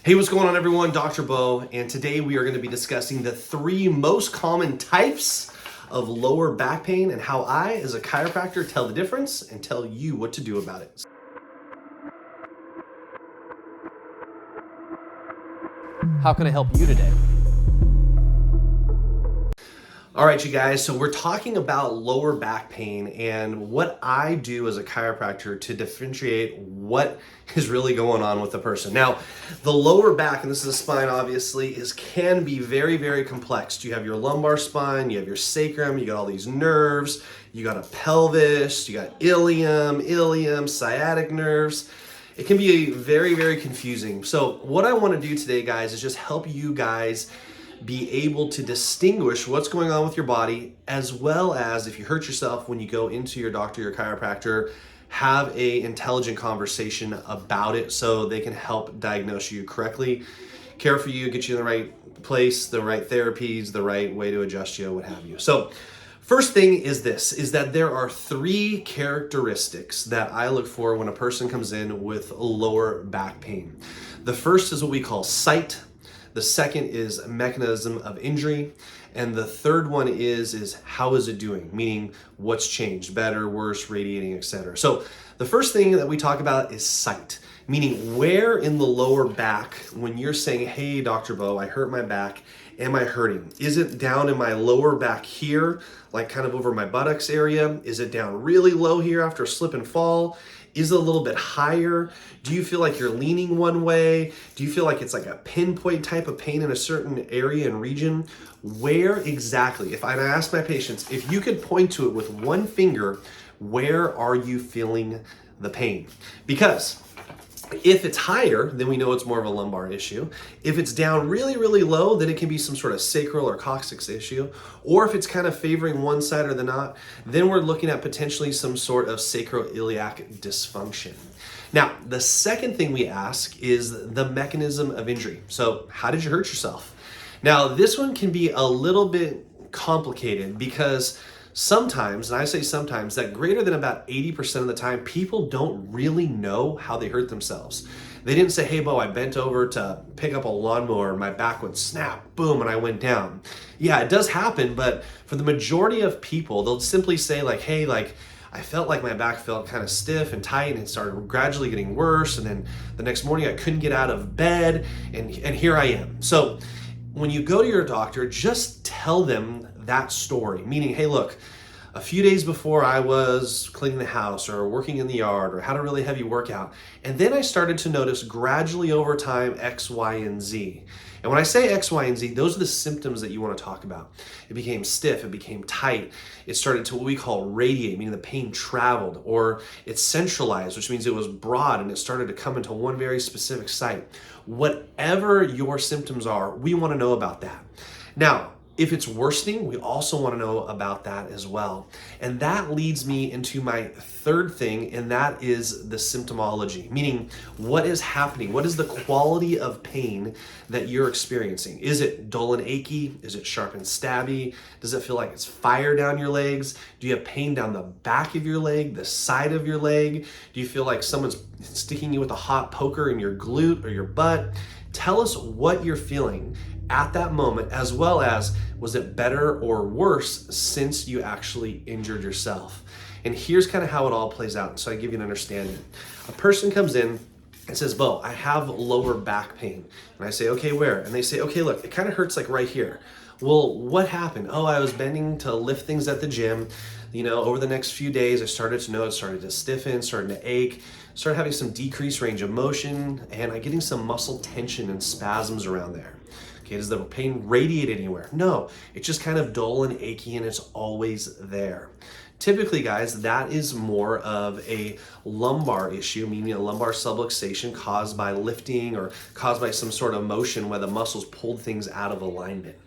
Hey, what's going on everyone? Dr. Beau, and today we are going to be discussing the 3 most common types of lower back pain and how I, as a chiropractor, tell the difference and tell you what to do about it. How can I help you today? All right, you guys, so we're talking about lower back pain and what I do as a chiropractor to differentiate what is really going on with the person. Now, the lower back, and this is the spine obviously, can be very, very complex. You have your lumbar spine, you have your sacrum, you got all these nerves, you got a pelvis, you got ilium, sciatic nerves. It can be very, very confusing. So what I want to do today, guys, is just help you guys be able to distinguish what's going on with your body, as well as if you hurt yourself when you go into your doctor, your chiropractor, have a intelligent conversation about it so they can help diagnose you correctly, care for you, get you in the right place, the right therapies, the right way to adjust you, what have you. So first thing is this, is that there are 3 characteristics that I look for when a person comes in with lower back pain. The first is what we call site. The second is mechanism of injury. And the third one is how is it doing? Meaning what's changed, better, worse, radiating, etc. So the first thing that we talk about is site, meaning where in the lower back, when you're saying, hey, Dr. Beau, I hurt my back, am I hurting? Is it down in my lower back here, like kind of over my buttocks area? Is it down really low here after a slip and fall? Is it a little bit higher? Do you feel like you're leaning one way? Do you feel like it's like a pinpoint type of pain in a certain area and region? Where exactly? If I ask my patients, if you could point to it with one finger, where are you feeling the pain? Because if it's higher, then we know it's more of a lumbar issue. If it's down really, really low, then it can be some sort of sacral or coccyx issue. Or if it's kind of favoring one side or the not, then we're looking at potentially some sort of sacroiliac dysfunction. Now, the second thing we ask is the mechanism of injury. So how did you hurt yourself? Now, this one can be a little bit complicated because sometimes, and I say sometimes, that greater than about 80% of the time, people don't really know how they hurt themselves. They didn't say, hey, Beau, I bent over to pick up a lawnmower, my back would snap, boom, and I went down. Yeah, it does happen, but for the majority of people, they'll simply say like, hey, like, I felt like my back felt kind of stiff and tight and it started gradually getting worse. And then the next morning I couldn't get out of bed and here I am. So when you go to your doctor, just tell them that story, meaning, hey, look, a few days before I was cleaning the house or working in the yard or had a really heavy workout, and then I started to notice gradually over time X, Y, and Z. And when I say X, Y, and Z, those are the symptoms that you want to talk about. It became stiff, it became tight, it started to what we call radiate, meaning the pain traveled, or it's centralized, which means it was broad and it started to come into one very specific site. Whatever your symptoms are, we want to know about that. Now, if it's worsening, we also want to know about that as well. And that leads me into my third thing, and that is the symptomology, meaning what is happening? What is the quality of pain that you're experiencing? Is it dull and achy? Is it sharp and stabby? Does it feel like it's fire down your legs? Do you have pain down the back of your leg, the side of your leg? Do you feel like someone's sticking you with a hot poker in your glute or your butt? Tell us what you're feeling at that moment, as well as was it better or worse since you actually injured yourself? And here's kind of how it all plays out, so I give you an understanding. A person comes in and says, Beau, I have lower back pain. And I say, okay, where? And they say, okay, look, it kind of hurts like right here. Well, what happened? Oh, I was bending to lift things at the gym. You know, over the next few days, I started to know it started to stiffen, started to ache, started having some decreased range of motion, and I'm getting some muscle tension and spasms around there. Okay, does the pain radiate anywhere? No, it's just kind of dull and achy and it's always there. Typically, guys, that is more of a lumbar issue, meaning a lumbar subluxation caused by lifting or caused by some sort of motion where the muscles pulled things out of alignment.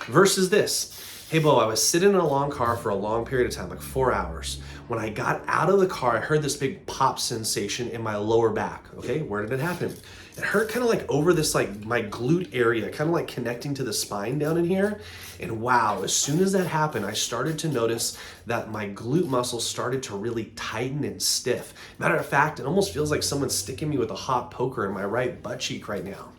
Versus this, hey, Beau, I was sitting in a long car for a long period of time, like 4 hours. When I got out of the car, I heard this big pop sensation in my lower back. Okay, where did it happen? It hurt kind of like over this, like my glute area, kind of like connecting to the spine down in here. And wow, as soon as that happened, I started to notice that my glute muscles started to really tighten and stiff. Matter of fact, it almost feels like someone's sticking me with a hot poker in my right butt cheek right now.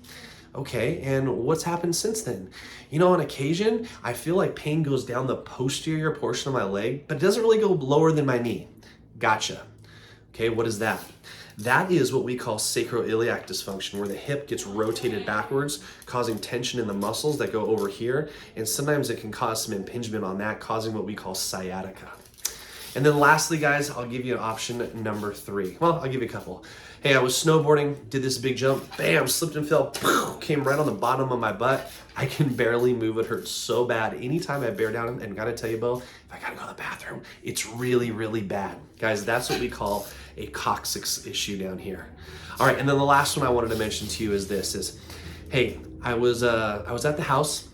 Okay, and what's happened since then? You know, on occasion, I feel like pain goes down the posterior portion of my leg, but it doesn't really go lower than my knee. Gotcha. Okay, what is that? That is what we call sacroiliac dysfunction, where the hip gets rotated backwards, causing tension in the muscles that go over here, and sometimes it can cause some impingement on that, causing what we call sciatica. And then lastly, guys, I'll give you an option number 3. Well, I'll give you a couple. Hey, I was snowboarding, did this big jump, bam, slipped and fell, came right on the bottom of my butt. I can barely move. It hurts so bad. Anytime I bear down, and gotta tell you, Beau, if I gotta go to the bathroom, it's really, really bad. Guys, that's what we call a coccyx issue down here. All right, and then the last one I wanted to mention to you is, hey, I was at the house,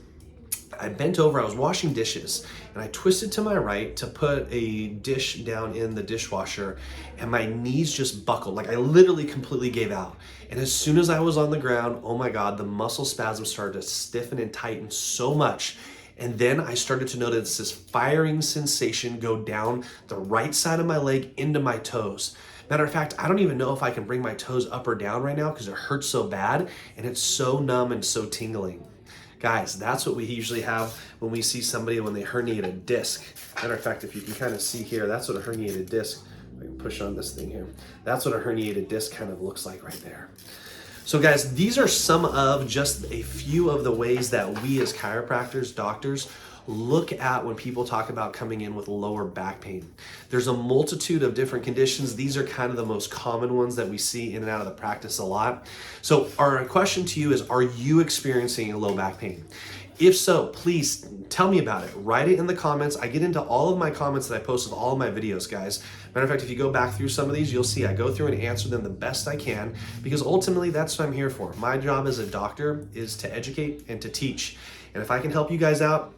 I bent over, I was washing dishes, and I twisted to my right to put a dish down in the dishwasher, and my knees just buckled. Like I literally completely gave out. And as soon as I was on the ground, oh my God, the muscle spasms started to stiffen and tighten so much. And then I started to notice this firing sensation go down the right side of my leg into my toes. Matter of fact, I don't even know if I can bring my toes up or down right now because it hurts so bad and it's so numb and so tingling. Guys, that's what we usually have when we see somebody when they herniate a disc. Matter of fact, if you can kind of see here, that's what a herniated disc, I can push on this thing here. That's what a herniated disc kind of looks like right there. So guys, these are some of just a few of the ways that we as chiropractors, doctors, look at when people talk about coming in with lower back pain. There's a multitude of different conditions. These are kind of the most common ones that we see in and out of the practice a lot. So our question to you is, are you experiencing low back pain? If so, please tell me about it. Write it in the comments. I get into all of my comments that I post with all of my videos, guys. Matter of fact, if you go back through some of these, you'll see I go through and answer them the best I can because ultimately that's what I'm here for. My job as a doctor is to educate and to teach. And if I can help you guys out,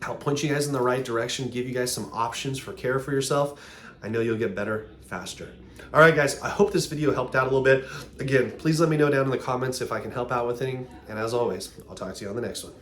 help point you guys in the right direction, give you guys some options for care for yourself, I know you'll get better faster. All right, guys, I hope this video helped out a little bit. Again, please let me know down in the comments if I can help out with anything. And as always, I'll talk to you on the next one.